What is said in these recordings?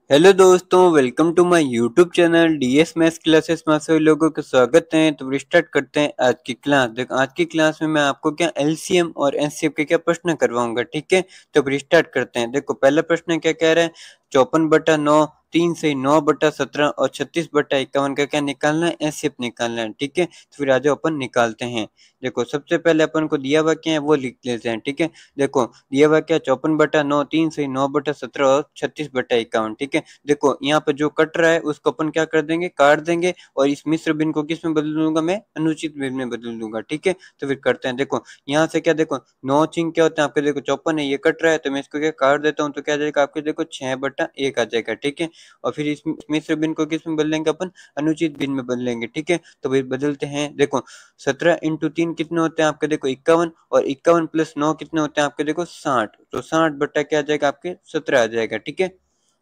Hello दोस्तों, welcome to my YouTube channel DS maths classes में सभी लोगों का स्वागत है। तो स्टार्ट करते हैं आज की क्लास। देखो आज की क्लास में मैं आपको क्या एलसीएम और एचसीएफ के क्या प्रश्न करवाऊंगा, ठीक है। तो स्टार्ट करते हैं। देखो पहला प्रश्न क्या कह रहा है, 54/9, 3 से 9/17 और 36/51 का क्या निकालना है, एचसीएफ निकालना है, ठीक है। तो फिर आज अपन निकालते हैं। देखो सबसे पहले अपन को दिया हुआ क्या है वो लिख लेते हैं, ठीक है। देखो दिया हुआ क्या, 54/9, 3 से 9/17 और 36/51, ठीक है। देखो यहाँ पे जो कट रहा है उसको अपन क्या कर देंगे, काट देंगे, और इस मिश्र भिन्न को किस में बदल दूंगा, मैं अनुचित भिन्न में बदल दूंगा, ठीक है। तो फिर करते हैं। देखो यहाँ से क्या, देखो 9 क्या होता है आपके, देखो 54 है, ये कट रहा है तो मैं इसको क्या काट देता हूँ, तो क्या जाएगा आपके, देखो 6/1 आ जाएगा, ठीक है। और फिर इस मिश्र भिन्न को किस में बदलेंगे अपन, अनुचित भिन्न में बदलेंगे, ठीक है। तो फिर बदलते हैं। देखो 17 × 3 कितने होते हैं आपके, देखो 51, और 51 + 9 कितने होते हैं आपके, देखो 60। तो 60 क्या आ जाएगा आपके, 17 आ जाएगा, ठीक है।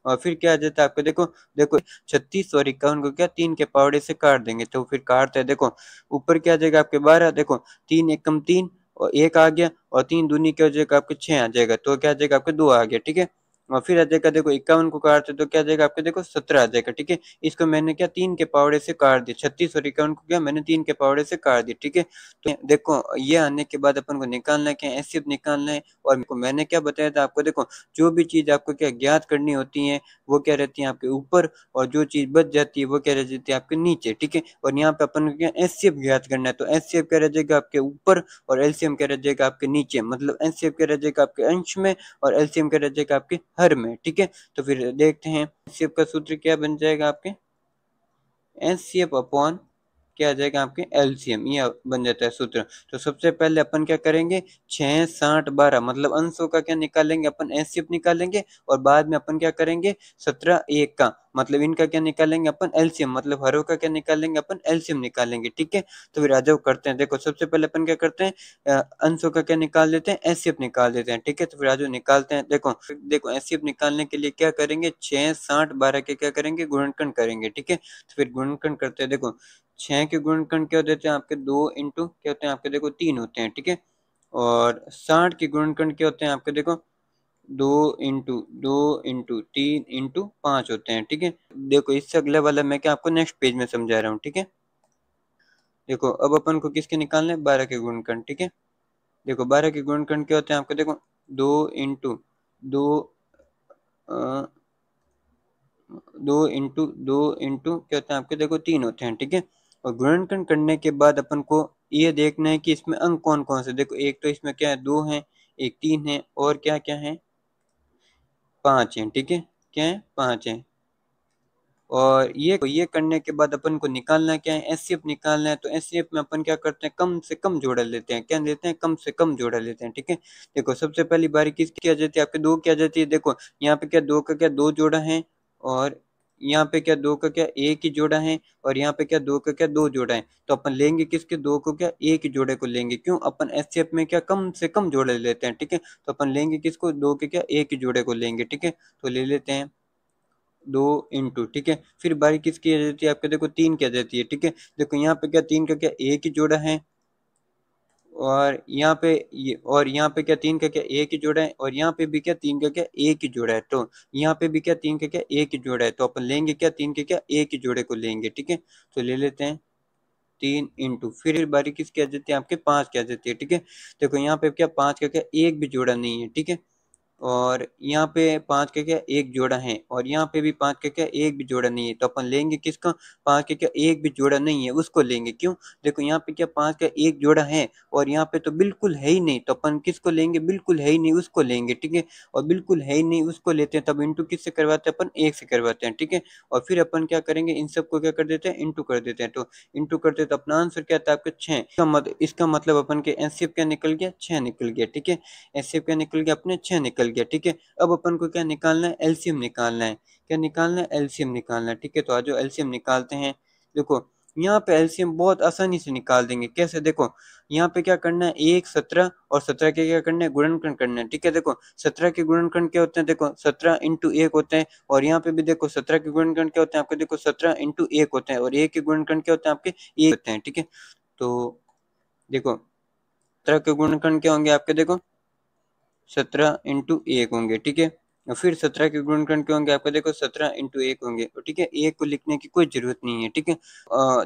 और फिर क्या आ जाता है आपको, देखो देखो 36 और 51 को क्या 3 के पावड़े से काट देंगे, तो फिर काटते हैं। देखो ऊपर क्या आ जाएगा आपके 12, देखो 3 एकम 3 और 1 आ गया, और 3 दूनी क्या हो जाएगा आपके 6 आ जाएगा, तो क्या आ जाएगा आपके 2 आ गया, ठीक है। और फिर आ जाएगा, देखो 51 को काटते तो क्या आ जाएगा आपके, देखो 17 आ जाएगा, ठीक है। इसको मैंने क्या 3 के पावड़े से काट दिया, 36 और 51 को क्या मैंने 3 के पावड़े से काट दिया, ठीक है। तो देखो ये आने के बाद अपन को निकालना है क्या, एचसीएफ निकालना है। और मैंने क्या बताया था आपको, देखो जो भी चीज आपको क्या ज्ञात करनी होती है वो क्या रहती है आपके ऊपर, और जो चीज बच जाती है वो क्या रह जाती है आपके नीचे, ठीक है। और यहाँ पे अपन को क्या एचसीएफ ज्ञात करना है, तो एचसीएफ क्या रह जाएगा आपके ऊपर, और एलसीएम क्या रह जाएगा आपके नीचे, मतलब एचसीएफ क्या रह जाएगा आपके अंश में, और एलसीएम क्या रह जाएगा आपके हर में, ठीक है। तो फिर देखते हैं एचसीएफ का सूत्र क्या बन जाएगा आपके, एचसीएफ अपॉन क्या आ जाएगा आपके एलसीएम, ये बन जाता है सूत्र। तो सबसे पहले अपन क्या करेंगे, 6, 60, 12 मतलब अंशों का क्या निकालेंगे अपन, एचसीएफ निकालेंगे, और बाद में अपन क्या करेंगे 17, 1 का मतलब इनका क्या निकालेंगे अपन, एलसीएम मतलब हरों का क्या निकालेंगे अपन, एलसीएम निकालेंगे, ठीक है। तो फिर आज करते हैं। देखो सबसे पहले अपन क्या करते हैं, अंशों का क्या निकाल देते हैं, एचसीएफ निकाल देते हैं, ठीक है। तो फिर आज निकालते हैं। देखो देखो एचसीएफ निकालने के लिए क्या करेंगे, 6, 60, 12 के क्या करेंगे, गुणनखंड करेंगे, ठीक है। तो फिर गुणनखंड करते हैं। देखो 6 के गुणनखंड क्या देते हैं आपके, 2 इंटू क्या होते हैं आपके, देखो 3 होते हैं, ठीक है। और 60 के गुणनखंड क्या होते हैं आपके, देखो 2 इंटू 3 इंटू 5 होते हैं, ठीक है। देखो इससे अगले वाला मैं क्या आपको नेक्स्ट पेज में समझा रहा हूँ, ठीक है। देखो अब अपन को किसके निकालने हैं, 12 के गुणनखंड, ठीक है। देखो 12 के गुणनखंड क्या होते हैं आपके, देखो 2 इंटू 2 क्या होते हैं आपके, देखो 3 होते हैं, ठीक है। और गुणनखंड करने के बाद अपन को ये देखना है कि इसमें अंक कौन कौन से, देखो एक तो इसमें क्या है 2 है, एक 3 है, और क्या क्या है 5 है, ठीक है। क्या है 5 है। और ये करने के बाद अपन को निकालना क्या है, एचसीएफ निकालना है। तो एचसीएफ में अपन क्या करते हैं, कम से कम जोड़ा लेते हैं, क्या लेते हैं, कम से कम जोड़ा लेते हैं, ठीक है। देखो सबसे पहली बारी किसकी आ जाती है आपके, 2 की आ जाती है। देखो यहाँ पे क्या 2 का क्या 2 जोड़ा है, और यहाँ पे क्या 2 का क्या एक ही जोड़ा है, और यहाँ पे क्या 2 का क्या 2 जोड़ा है। तो अपन लेंगे किसके, 2 को क्या एक ही जोड़े को लेंगे, क्यों, अपन एचसीएफ में क्या कम से कम जोड़े लेते हैं, ठीक है। तो अपन लेंगे किसको, 2 के क्या एक ही जोड़े को लेंगे, ठीक है। तो ले लेते हैं 2 इंटू, ठीक है। फिर बारी किसकी आ जाती है आपके, देखो 3 की आ जाती है, ठीक है। देखो यहाँ पे क्या 3 का क्या एक ही जोड़ा है, और यहाँ पे यहाँ पे क्या 3 का क्या एक ही जोड़ा है, और यहाँ पे भी क्या 3 का क्या एक ही जोड़ा है। तो यहाँ पे भी क्या 3 का क्या एक ही जोड़ा है, तो अपन लेंगे क्या 3 के क्या एक ही जोड़े को लेंगे, ठीक है। तो ले लेते हैं 3 इंटू, फिर बारी किसकी आ जाती है आपके 5 की आ जाती है, ठीक है। देखो यहाँ पे क्या 5 का क्या एक भी जोड़ा नहीं है, ठीक है। और यहाँ पे 5 का क्या एक जोड़ा है, और यहाँ पे भी 5 का क्या एक भी जोड़ा नहीं है। तो अपन लेंगे किसका, 5 का क्या एक भी जोड़ा नहीं है उसको लेंगे, क्यों, देखो यहाँ पे क्या 5 का एक जोड़ा है, और यहाँ पे तो बिल्कुल है ही नहीं, तो अपन किसको लेंगे, बिल्कुल है ही नहीं उसको लेंगे, ठीक है। और बिल्कुल है ही नहीं उसको लेते हैं, तब इंटू किससे करवाते हैं अपन, एक से करवाते हैं, ठीक है। और फिर अपन क्या करेंगे, इन सबको क्या कर देते हैं, इंटू कर देते हैं। तो इंटू करते हैं तो अपना आंसर क्या आता है आपका 6। इसका मतलब अपन के एचसीएफ क्या निकल गया, 6 निकल गया, ठीक है। एचसीएफ क्या निकल गया अपने, 6 निकल गया, ठीक है। अब अपन को क्या निकालना है, एलसीएम निकालना है। क्या निकालना है, एलसीएम निकालना है, ठीक है। तो आज एलसीएम निकालते हैं। देखो यहाँ पे एलसीएम बहुत आसानी से निकाल देंगे, कैसे, देखो यहाँ पे क्या करना है, 1, 17 और 17 के क्या करना है, गुणनखंड करना है, ठीक है। देखो 17 के गुणनखंड क्या होते हैं, देखो 17 इंटू 1 होते हैं, और यहाँ पे भी देखो 17 के गुणनखंड क्या होते हैं आपके, देखो 17 इंटू 1 होते हैं, और 1 के गुणनखंड क्या होते हैं आपके, 1 होते हैं, ठीक है। तो देखो 17 के गुणनखंड क्या होंगे आपके, देखो 17 इंटू 1 होंगे, ठीक है। और फिर 17 के गुणनखंड क्या होंगे आपका, देखो 17 इंटू 1 होंगे, तो ठीक है, 1 को लिखने की कोई जरूरत नहीं है, ठीक है।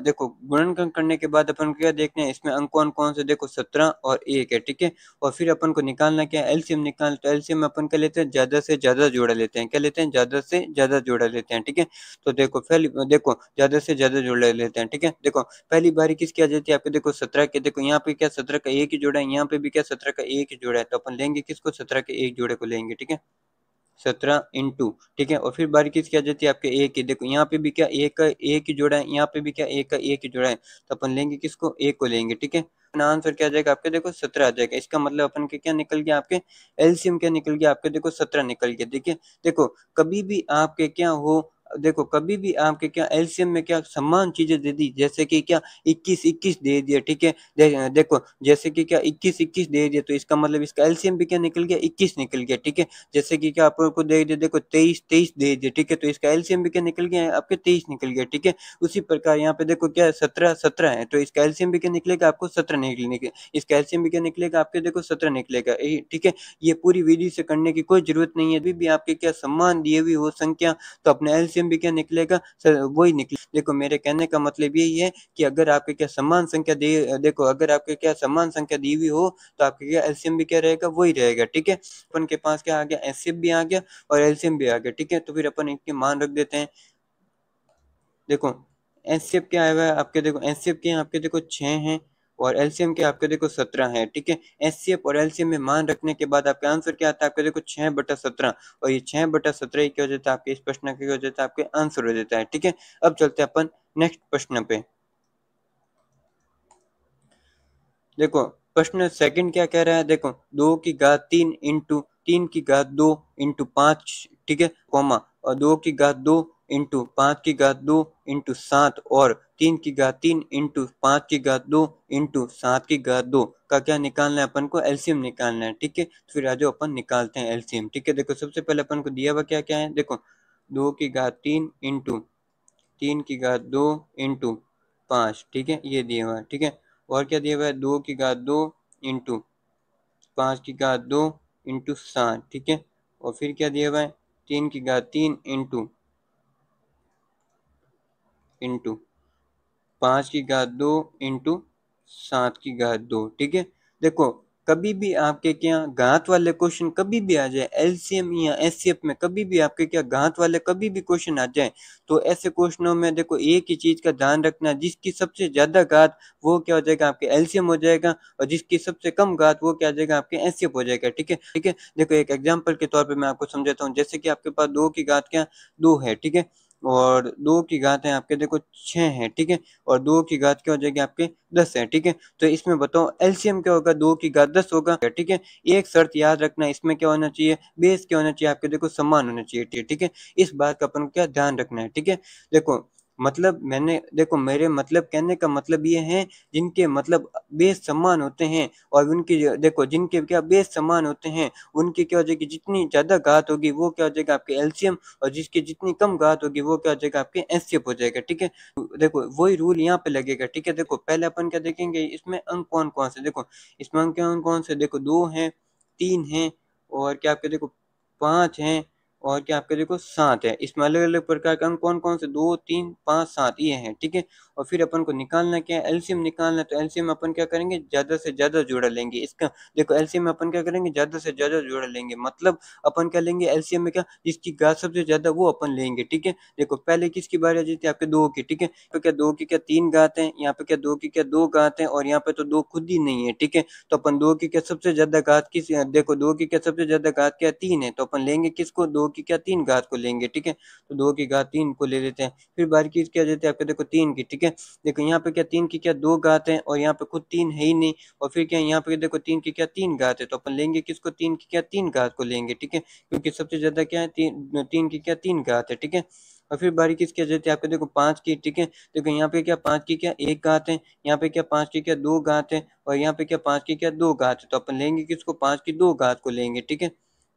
देखो गुणनखंड करने के बाद अपन क्या देखते हैं, इसमें अंक कौन कौन से, देखो 17 और 1 है, ठीक है। और फिर अपन को निकालना क्या है, एलसीएम निकाल, तो एलसीएम अपन क्या लेते हैं, ज्यादा से ज्यादा जोड़ा लेते हैं, क्या लेते हैं, ज्यादा से ज्यादा जोड़ा लेते हैं, ठीक है। तो देखो पहले देखो ज्यादा से ज्यादा जोड़ा लेते हैं, ठीक है। देखो पहली बारी किसकी आ जाती है आपके, देखो 17 के, देखो यहाँ पे क्या 17 का एक ही जोड़ा है, यहाँ पे भी क्या 17 का एक ही जोड़ा है, तो अपन लेंगे किसको, 17 के एक जोड़े को लेंगे, ठीक है। 17 इंटू, ठीक है। और फिर बारी किसकी आ जाती है आपके एक की, देखो यहाँ पे भी क्या एक का एक ही जोड़ा है, यहाँ पे भी क्या एक का एक ही जोड़ा है, तो अपन लेंगे किसको, एक को लेंगे, ठीक है। अपना आंसर क्या आ जाएगा आपके, देखो 17 आ जाएगा। इसका मतलब अपन के क्या निकल गया आपके, एलसीएम क्या निकल गया आपके, देखो 17 निकल गया। देखिए देखो कभी भी आपके क्या हो, देखो कभी भी आपके क्या एलसीएम में क्या समान चीजें दे दी, जैसे कि क्या 21 21 दे दिया, ठीक है। देखो जैसे कि क्या 21 21 दे दिया, तो इसका मतलब इसका एलसीएम भी क्या निकल गया, 21 निकल गया, ठीक है। जैसे कि क्या आपको दे दिया, देखो 23 23 दे दिया, ठीक है, तो इसका एलसीएम भी क्या निकल गया, आपके 23 निकल गया, ठीक है। उसी प्रकार यहाँ पे देखो क्या 17 17 है, तो इसका एलसीएम भी क्या निकलेगा, आपको 17 निकलने के, इसका एलसीएम भी क्या निकलेगा आपके, देखो 17 निकलेगा, ठीक है। ये पूरी विधि से करने की कोई जरूरत नहीं है, अभी भी आपके क्या समान दिए हुई हो संख्या, तो अपने एलसीएम भी क्या निकलेगा, वही निकले। देखो मेरे कहने का मतलब यही है कि अगर आपके क्या समान संख्या दे, देखो अगर आपके क्या समान संख्या दी हुई हो, तो आपके क्या एलसीएम भी क्या रहेगा, वही रहेगा, ठीक है। अपन के पास क्या आ गया, एचसीएफ भी आ गया और एलसीएम भी आ गया, ठीक है। तो फिर अपन इनके मान रख देते हैं। देखो एचसीएफ क्या आया हुआ है आपके, देखो एचसीएफ के आपके देखो 6 हैं और एलसीएम के आपके देखो 17 है, ठीक है। एचसीएफ और एलसीएम में मान रखने के बाद आपका आंसर क्या आता है आपके, देखो 6/17, और ये 6/17 क्या हो जाता है आपके, इस प्रश्न का क्या हो जाता है आपके आंसर हो जाता है, ठीक है। अब चलते हैं अपन नेक्स्ट प्रश्न पे। देखो प्रश्न सेकंड क्या कह रहा है, देखो 2 की घात 3 इंटू 3 की घात 2 इंटू 5, ठीक है, कॉमा, और 2 की घात 2 इंटू 5 की घात 2 इंटू 7 और 3 की घात 3 इंटू 5 की घात 2 इंटू 7 की घात 2 का क्या निकालना है, अपन को एलसीएम निकालना है, ठीक है। तो फिर आज अपन निकालते हैं एलसीएम, ठीक है। देखो सबसे पहले अपन को दिया हुआ क्या क्या है, देखो 2 की घात 3 इंटू 3 की घात 2 इंटू 5, ठीक है, ये दिया हुआ है, ठीक है। और क्या दिया हुआ है, 2 की घात 2 इंटू 5 की घात 2 इंटू 7, ठीक है। और फिर क्या दिया हुआ है, 3 की घात 3 इंटू 5 की घात 2 इंटू 7 की घात 2, ठीक है। देखो कभी भी आपके क्या घात वाले क्वेश्चन कभी भी आ जाए, एलसीएम या एचसीएफ में कभी भी आपके क्या घात वाले कभी भी क्वेश्चन आ जाए, तो ऐसे क्वेश्चनों में देखो एक ही चीज का ध्यान रखना, जिसकी सबसे ज्यादा घात वो क्या हो जाएगा आपके एलसीएम हो जाएगा, और जिसकी सबसे कम घात वो क्या हो जाएगा आपके एचसीएफ हो जाएगा, ठीक है, ठीक है। देखो एक एग्जांपल के तौर पे मैं आपको समझाता हूँ, जैसे कि आपके पास 2 की घात क्या 2 है, ठीक है, और 2 की घात है आपके देखो 6 है, ठीक है, और 2 की घात क्या हो जाएगी आपके 10 है, ठीक है। तो इसमें बताओ एलसीएम क्या होगा, 2 की घात 10 होगा, ठीक है। एक शर्त याद रखना, इसमें क्या होना चाहिए, बेस क्या होना चाहिए आपके, देखो समान होना चाहिए, ठीक है। इस बात का अपन को क्या ध्यान रखना है, ठीक है। देखो मतलब मैंने, देखो मेरे मतलब कहने का मतलब ये है, जिनके मतलब बेस समान होते हैं और उनकी देखो जिनके क्या बेस समान होते हैं, उनकी क्या हो जाएगी, जितनी ज्यादा घात होगी वो क्या हो जाएगा आपके एलसीएम, और जिसकी जितनी कम घात होगी वो क्या हो जाएगा आपके एचसीएफ हो जाएगा, ठीक है। देखो वही रूल यहाँ पे लगेगा, ठीक है। देखो पहले अपन क्या देखेंगे, इसमें अंक कौन कौन से, देखो इसमें अंक कौन कौन से, देखो 2 हैं, 3 हैं, और क्या आपके देखो 5 हैं, और क्या आपके देखो 7 है। इसमें अलग अलग प्रकार के अंक कौन कौन से, 2 3 5 7 ये हैं, ठीक है। और फिर अपन को निकालना क्या है, एलसीएम निकालना है, तो एलसीएम अपन क्या करेंगे, ज्यादा से ज्यादा जोड़ा लेंगे इसका। देखो एलसीएम में अपन क्या करेंगे, ज्यादा से ज्यादा जोड़ा लेंगे, मतलब अपन क्या लेंगे एलसीएम में क्या, जिसकी घात सबसे ज्यादा वो अपन लेंगे, ठीक है। देखो पहले किसकी बारी आ जाती है आपके 2 की, ठीक है। तो क्या 2 की क्या 3 घात है, यहाँ पे क्या 2 की क्या 2 घात है, और यहाँ पे तो 2 खुद ही नहीं है, ठीक है। तो अपन 2 की क्या सबसे ज्यादा घात किस, देखो 2 की क्या सबसे ज्यादा घात क्या 3 है, तो अपन लेंगे किसको, 2 की क्या 3 घात को लेंगे, ठीक है। तो 2 की घात 3 को ले लेते हैं। फिर बारी किस क्या देते हैं आपके, देखो 3 की, ठीक है। देखो यहाँ पे क्या 3 की क्या 2 घात है, और यहाँ पे खुद 3 है ही नहीं, और फिर क्या यहाँ पे देखो 3 की क्या 3 घात है, तो अपन लेंगे किसको, 3 की क्या 3 घात को लेंगे, ठीक है, क्योंकि सबसे ज्यादा क्या है 3 की क्या 3 घात है, ठीक है। और फिर बारी किसकी आ जाती है आपके, देखो 5 की, ठीक है। देखो यहाँ पे क्या 5 की क्या 1 घात है, यहाँ पे क्या 5 की क्या 2 घात है, और यहाँ पे क्या 5 की क्या 2 घात है, तो अपन लेंगे किसको, 5 की 2 घात को लेंगे, ठीक है।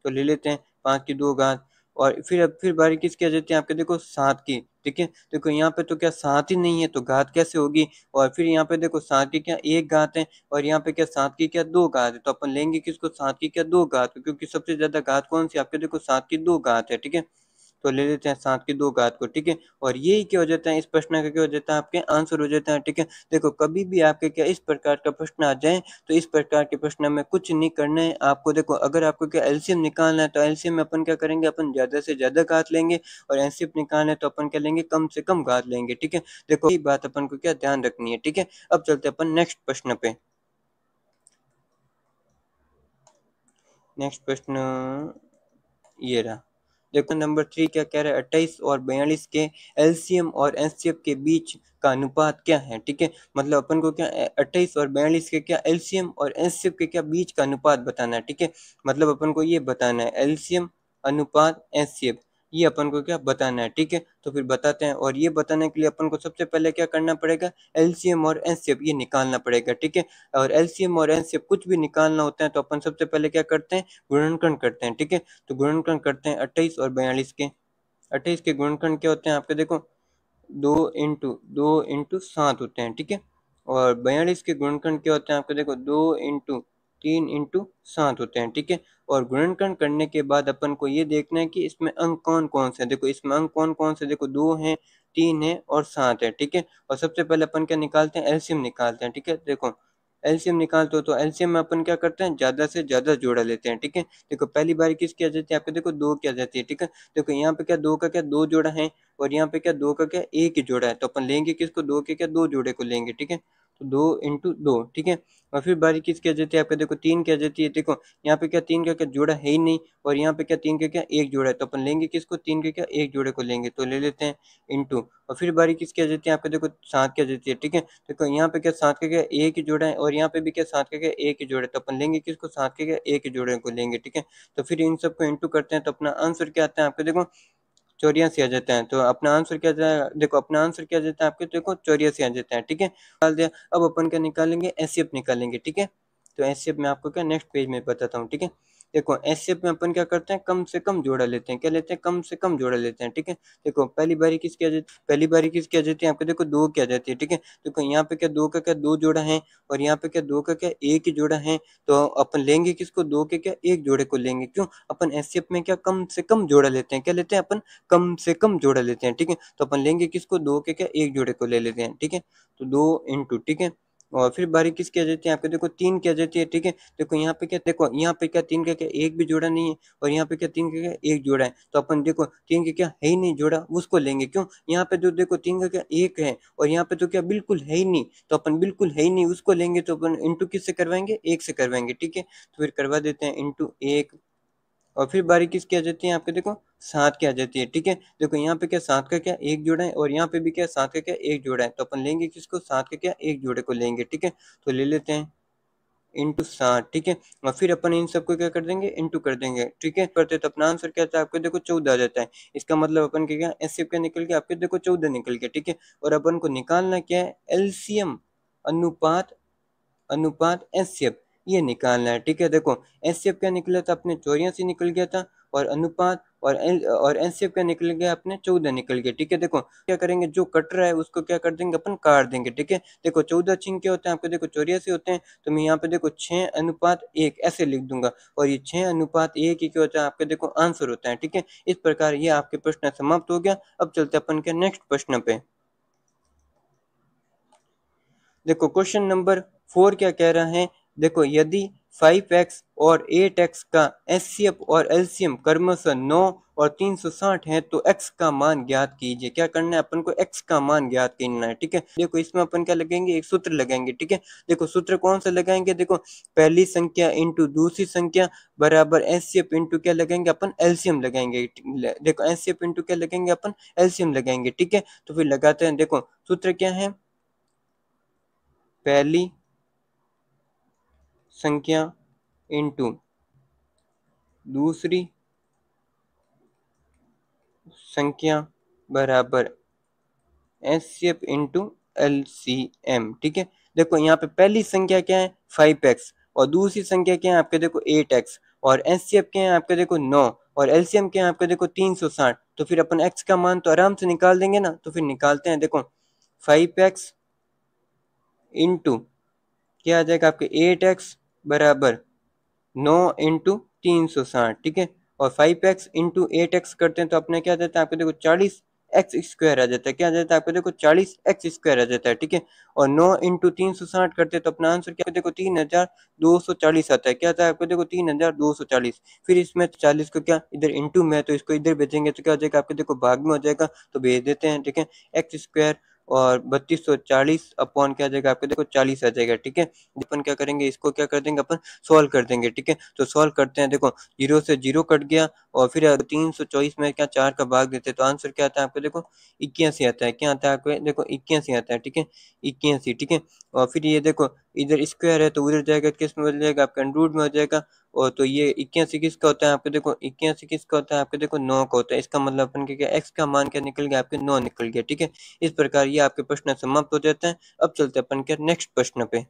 तो ले लेते हैं 5 की 2 घात। और फिर अब फिर बारी किसकी आ जाती है आपके, देखो 7 की, ठीक है। देखो यहाँ पे तो क्या 7 ही नहीं है तो घात कैसे होगी, और फिर यहाँ पे देखो 7 की क्या 1 घात है और यहाँ पे क्या 7 की क्या 2 घात है, तो अपन लेंगे किसको 7 की क्या 2 घात, क्योंकि सबसे ज्यादा घात कौन सी आपके देखो 7 की 2 घात है, ठीक है। तो ले लेते हैं 7 की 2 घात को, ठीक है। और यही क्या हो जाता है, इस प्रश्न का क्या हो जाता है, आपके आंसर हो जाता है, ठीक है। देखो कभी भी आपके क्या इस प्रकार का प्रश्न आ जाए तो इस प्रकार के प्रश्न में कुछ नहीं करना है आपको। देखो अगर आपको क्या एलसीएम निकालना है तो एलसीएम में अपन क्या करेंगे, अपन ज्यादा से ज्यादा घात लेंगे, और एलसीएम निकालना है तो अपन क्या लेंगे, कम से कम घात लेंगे, ठीक है। देखो ये बात अपन को क्या ध्यान रखनी है, ठीक है। अब चलते हैं अपन नेक्स्ट प्रश्न पे। नेक्स्ट प्रश्न ये रहा। देखो नंबर 3 क्या कह रहा है, 28 और 42 के एलसीएम और एचसीएफ के बीच का अनुपात क्या है, ठीक है। मतलब अपन को क्या 28 और 42 के क्या एलसीएम और एचसीएफ के क्या बीच का अनुपात बताना है, ठीक है। मतलब अपन को ये बताना है एलसीएम अनुपात एचसीएफ, ये अपन को क्या बताना है, ठीक है। तो फिर बताते हैं, और ये बताने के लिए अपन को सबसे पहले क्या करना पड़ेगा, एलसीएम और एचसीएफ ये निकालना पड़ेगा, ठीक है। और एलसीएम और एचसीएफ कुछ भी निकालना होता है तो अपन सबसे पहले क्या करते हैं, गुणनखंड करते हैं, ठीक है। तो गुणनखंड करते हैं 28 और 42 के। 28 के गुणनखंड क्या होते हैं आपके देखो 2 इंटू 7 होते हैं, ठीक है। और 42 के गुणनखंड क्या होते हैं आपके देखो 2 इंटू 3 इंटू 7 होते हैं, ठीक है। और गुणनखंड करने के बाद अपन को ये देखना है कि इसमें अंक कौन कौन से हैं। देखो इसमें अंक कौन कौन से, देखो 2 हैं, 3 है और 7 है, ठीक है। और सबसे पहले अपन क्या निकालते हैं, एलसीएम निकालते हैं, ठीक है। देखो एलसीएम निकालते हो तो एलसीएम में अपन क्या करते हैं, ज्यादा से ज्यादा जोड़ा लेते हैं, ठीक है। देखो पहली बारी किसकी आ जाती है आपके देखो 2 की आ जाती है, ठीक है। देखो यहाँ पे क्या 2 का क्या 2 जोड़ा है, और यहाँ पे क्या 2 का क्या 1 ही जोड़ा है, तो अपन लेंगे किसको 2 के क्या 2 जोड़े को लेंगे, ठीक है। तो 2 इंटू 2, ठीक है। और फिर बारी किसकी आ जाती है आपके देखो 3 की आ जाती है। देखो यहाँ पे क्या 3 का क्या जोड़ा है ही नहीं, और यहाँ पे क्या 3 का क्या 1 जोड़ा है, तो अपन लेंगे किसको 3 के क्या 1 जोड़े को लेंगे, तो ले लेते हैं इंटू। और फिर बारी किसकी आ जाती है आपके देखो 7 की आ जाती है, ठीक है। देखो यहाँ पे क्या 7 का क्या 1 ही जोड़ा है, और यहाँ पे भी क्या 7 का क्या 1 ही जोड़ा है, तो अपन लेंगे किसको 7 के क्या 1 ही जोड़े को लेंगे, ठीक है। तो फिर इन सबको इंटू करते हैं तो अपना आंसर क्या आता है आपके देखो 84 आ जाता है। तो अपना आंसर क्या जाए, देखो अपना आंसर क्या जाता है आपके देखो 84 आ जाता है, ठीक है। निकाल दिया। अब अपन क्या निकालेंगे, एचसीएफ निकालेंगे, ठीक है। तो एचसीएफ में आपको क्या नेक्स्ट पेज में बताता हूँ, ठीक है। देखो एचसीएफ में अपन क्या करते हैं, कम से कम जोड़ा लेते हैं, क्या लेते हैं, कम से कम जोड़ा लेते हैं, ठीक है। देखो पहली बारी किसकी आ जाती है, पहली बारी किसकी आ जाती है आपको देखो 2 की आ जाती है, ठीक है। देखो यहाँ पे क्या 2 का क्या 2 जोड़ा है, और यहाँ पे क्या 2 का क्या 1 ही जोड़ा है, तो अपन लेंगे किसको 2 के क्या 1 जोड़े को लेंगे, क्यों, अपन एचसीएफ में क्या कम से कम जोड़ा लेते हैं, क्या लेते हैं अपन कम से कम जोड़ा लेते हैं, ठीक है। तो अपन लेंगे किसको 2 के क्या 1 जोड़े को ले लेते हैं, ठीक है। तो 2 इंटू, ठीक है। और फिर बारी किसकी आ जाती है आपके देखो 3 की आ जाती है, ठीक है। देखो यहाँ पे क्या देखो यहाँ पे क्या 3 का क्या 1 भी जोड़ा नहीं है, और यहाँ पे क्या 3 का क्या 1 जोड़ा है, तो अपन देखो 3 के क्या है ही नहीं जोड़ा, उसको लेंगे, क्यों, यहाँ पे जो देखो 3 का क्या 1 है, और यहाँ पे तो क्या बिल्कुल है ही नहीं, तो अपन बिल्कुल है ही नहीं उसको लेंगे, तो अपन इंटू किससे करवाएंगे 1 से करवाएंगे, ठीक है। तो फिर करवा देते हैं इंटू 1। और फिर बारी किसकी आ जाती है आपके देखो 7 की आ जाती है, ठीक है। देखो यहाँ पे क्या 7 का क्या 1 जोड़ा है, और यहाँ पे भी क्या 7 का क्या 1 जोड़ा है, तो अपन लेंगे किसको 7 का क्या 1 जोड़े को लेंगे, ठीक है। तो ले लेते हैं इंटू 7, ठीक है। और फिर अपन इन सबको क्या कर देंगे, इंटू कर देंगे, ठीक है। करते तो अपना आंसर क्या आता है आपको देखो 14 आ जाता है। इसका मतलब अपन के क्या एचसीएफ क्या निकल गया आपके देखो 14 निकल गया, ठीक है। और अपन को निकालना क्या है, एलसीएम अनुपात अनुपात एचसीएफ ये निकालना है, ठीक है। देखो एचसीएफ क्या निकला था अपने 84 निकल गया था, और अनुपात और एचसीएफ क्या निकल गया अपने 14 निकल गया, ठीक है। देखो क्या करेंगे, जो कट रहा है उसको क्या कर देंगे अपन काट देंगे, ठीक है। देखो 14 छिंग क्या होते हैं आपको देखो 84 होते हैं, तो मैं यहाँ पे देखो 6:1 ऐसे लिख दूंगा, और ये 6:1 ही क्या होता है आपके देखो आंसर होता है, ठीक है। इस प्रकार ये आपके प्रश्न समाप्त हो गया। अब चलते अपन के नेक्स्ट प्रश्न पे। देखो क्वेश्चन नंबर 4 क्या कह रहा है, देखो यदि 5x और 8x का एचसीएफ और एलसीएम क्रमशः 9 और 360 है तो x का मान ज्ञात कीजिए। क्या करना है अपन को, x का मान ज्ञात करना है, ठीक है। देखो इसमें अपन क्या लगाएंगे, एक सूत्र लगाएंगे, ठीक है। देखो सूत्र कौन सा लगाएंगे, देखो पहली संख्या इंटू दूसरी संख्या बराबर एचसीएफ इंटू क्या लगाएंगे अपन एलसीएम लगाएंगे। देखो एचसीएफ इंटू क्या लगाएंगे अपन एलसीएम लगाएंगे, ठीक है। तो फिर लगाते हैं, देखो सूत्र क्या है, पहली संख्या इंटू दूसरी संख्या बराबर एचसीएफ इंटू एलसीएम, ठीक है। देखो यहाँ पे पहली संख्या क्या है 5x, और दूसरी संख्या क्या है आपके देखो 8x, और एचसीएफ क्या है आपके देखो 9, और एलसीएम क्या है आपके देखो 360। तो फिर अपन x का मान तो आराम से निकाल देंगे ना। तो फिर निकालते हैं, देखो 5x इंटू क्या आ जाएगा आपके 8x बराबर 9 इंटू 360, ठीक है। और 5x इंटू 8x करते हैं तो अपने क्या आ जाता है आपको देखो 40x² आ जाता है। क्या आ जाता है आपको देखो 40x² आ जाता है, ठीक है। और 9 इंटू 360 करते हैं तो अपना आंसर क्या देखो 3240 आता है। क्या आता है आपको देखो 3240। फिर इसमें 40 को क्या इधर इंटू में, तो इसको इधर भेजेंगे तो क्या हो जाएगा आपके देखो भाग में हो जाएगा, तो भेज देते हैं, ठीक है। x² और 3240 अपॉन क्या आ जाएगा आपको देखो 40 आ जाएगा, ठीक है। अपन क्या करेंगे, इसको क्या कर देंगे अपन सॉल्व कर देंगे, ठीक है। तो सॉल्व करते हैं, देखो 0 से 0 कट गया और फिर 324 में क्या 4 का भाग देते हैं तो आंसर क्या आता है आपको देखो 81 आता है। क्या आता है आपको देखो 81 आता है, ठीक है। 81, ठीक है। और फिर ये देखो इधर स्क्वायर है तो उधर जाएगा, किस में बदल जाएगा आपका अंडररूट में हो जाएगा। और तो ये 81 किसका होता है आपको देखो 81 किसका होता है आपको देखो 9 का होता है। इसका मतलब अपन क्या एक्स का मान क्या निकल गया आपके 9 निकल गया, ठीक है। इस प्रकार ये आपके प्रश्न समाप्त हो जाते हैं। अब चलते हैं अपन के नेक्स्ट प्रश्न पे।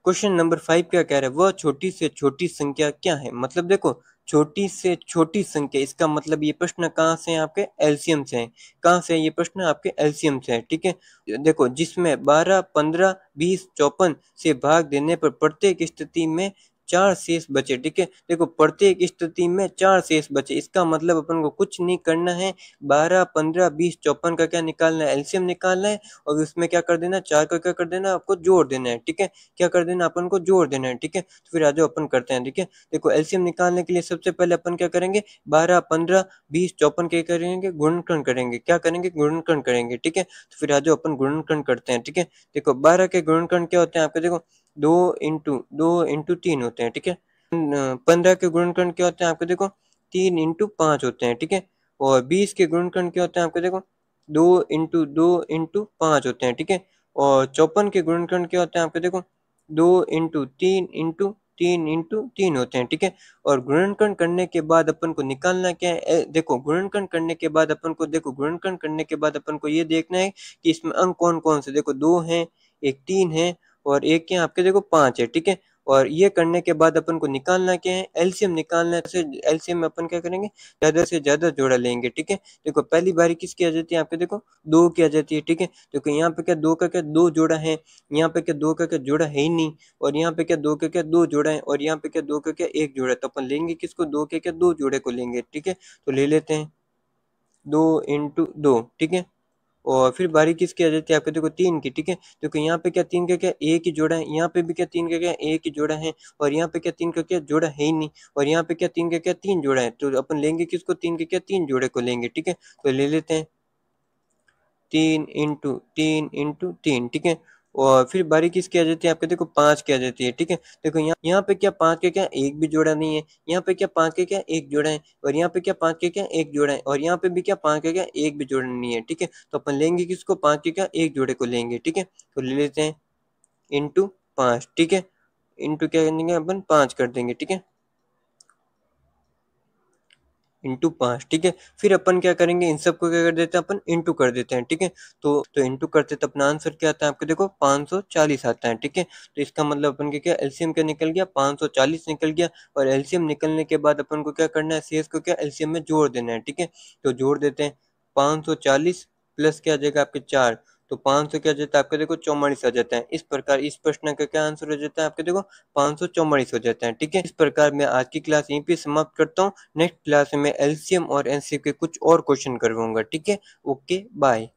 क्वेश्चन नंबर 5 क्या कह रहा है, वह छोटी से छोटी संख्या क्या है। मतलब देखो छोटी से छोटी संख्या, इसका मतलब ये प्रश्न कहाँ से है आपके एलसीएम से है। कहाँ से है ये प्रश्न आपके एलसीएम से है, ठीक है। देखो जिसमें 12, 15, 20, 54 से भाग देने पर प्रत्येक स्थिति में 4 शेष बचे, ठीक है। देखो प्रत्येक स्थिति में 4 शेष बचे, इसका मतलब अपन को कुछ नहीं करना है। 12, 15, 20, 54 का क्या निकालना है, एलसीएम निकालना है। और उसमें क्या कर देना, 4 का क्या कर देना आपको जोड़ देना है, ठीक है। क्या कर देना अपन को जोड़ देना है, ठीक है। तो फिर आज अपन करते हैं, ठीक है। देखो एलसीएम निकालने के लिए सबसे पहले अपन क्या करेंगे, 12, 15, 20, 54 के करेंगे गुणनखंड करेंगे। क्या करेंगे, गुणनखंड करेंगे, ठीक है। तो फिर आज अपन गुणनखंड करते हैं, ठीक है। देखो 12 के गुणनखंड क्या होते हैं आपके देखो 2 इंटू 3 होते हैं, ठीक है। 15 के गुणनखंड क्या होते हैं आपको देखो 3 इंटू 5 होते हैं, ठीक है। और 20 के गुणनखंड क्या होते हैं आपको देखो 2 इंटू 5 होते हैं, ठीक है। और 54 के गुणनखंड क्या होते हैं आपको देखो 2 इंटू 3 इंटू 3 इंटू 3 होते हैं, ठीक है। और गुणनखंड करने के बाद अपन को निकालना क्या है, देखो गुणनखंड करने के बाद अपन को देखो गुणनखंड करने के बाद अपन को ये देखना है कि इसमें अंक कौन कौन से, देखो 2 हैं, एक 3 है और एक क्या आपके देखो 5 है, ठीक है। और ये करने के बाद अपन को निकालना क्या है, एलसीएम निकालना है। एलसीएम में अपन क्या करेंगे, ज्यादा से ज्यादा जोड़ा लेंगे, ठीक है। देखो पहली बारी किसकी आ जाती है आपके देखो 2 की आ जाती है, ठीक है। देखो यहाँ पे क्या 2 का क्या 2 जोड़ा है, यहाँ पे क्या 2 का क्या जोड़ा है ही नहीं। और यहाँ पे क्या 2 का क्या 2 जोड़ा है और यहाँ पे क्या 2 का क्या 1 जोड़ा है। तो अपन लेंगे किसको, 2 के क्या 2 जोड़े को लेंगे, ठीक है। तो ले लेते हैं 2 इंटू 2, ठीक है। और फिर बारी किसकी आ जाती है आपके देखो 3 की, ठीक है। देखो यहाँ पे क्या 3 का क्या एक ही जोड़ा है, यहाँ पे भी क्या 3 का क्या एक ही जोड़ा है और यहाँ पे क्या 3 का क्या जोड़ा है ही नहीं। और यहाँ पे क्या 3 का क्या 3 जोड़ा है। तो अपन लेंगे किसको, 3 के क्या 3 जोड़े को लेंगे, ठीक है। तो ले लेते हैं 3 इंटू 3 इंटू 3, ठीक है। और फिर बारी किसकी आ जाती है आपके देखो 5 की आ जाती है, ठीक है। देखो यहाँ पे क्या 5 के क्या एक भी जोड़ा नहीं है, यहाँ पे क्या 5 के क्या एक जोड़ा है और यहाँ पे क्या 5 के क्या एक जोड़ा है और यहाँ पे भी क्या 5 के क्या एक भी जोड़ा नहीं है, ठीक है। तो अपन लेंगे किसको, 5 के क्या एक जोड़े को लेंगे, ठीक है। तो ले लेते हैं इंटू 5, ठीक है। इंटू क्या करेंगे अपन 5 कर देंगे, ठीक है, इंटू 5, ठीक है। फिर अपन क्या करेंगे, इन सबको क्या कर देते हैं अपन इंटू कर देते हैं, ठीक है। तो इंटू करते तो अपना आंसर क्या आता है आपको देखो 540 आता है, ठीक है। तो इसका मतलब अपन के क्या एलसीएम क्या निकल गया 540 निकल गया। और एलसीएम निकलने के बाद अपन को क्या करना है, शेष को क्या एलसीएम में जोड़ देना है, ठीक है। तो जोड़ देते हैं 540 प्लस क्या आ जाएगा आपके 4, तो 500 क्या जाता है आपका देखो 44 आ जाता है। इस प्रकार इस प्रश्न का क्या आंसर हो जाता है आपके देखो 544 हो जाता है, ठीक है। इस प्रकार मैं आज की क्लास यहीं पे समाप्त करता हूँ। नेक्स्ट क्लास में मैं एलसीएम और एनसीएफ के कुछ और क्वेश्चन करवाऊंगा, ठीक है। Okay bye.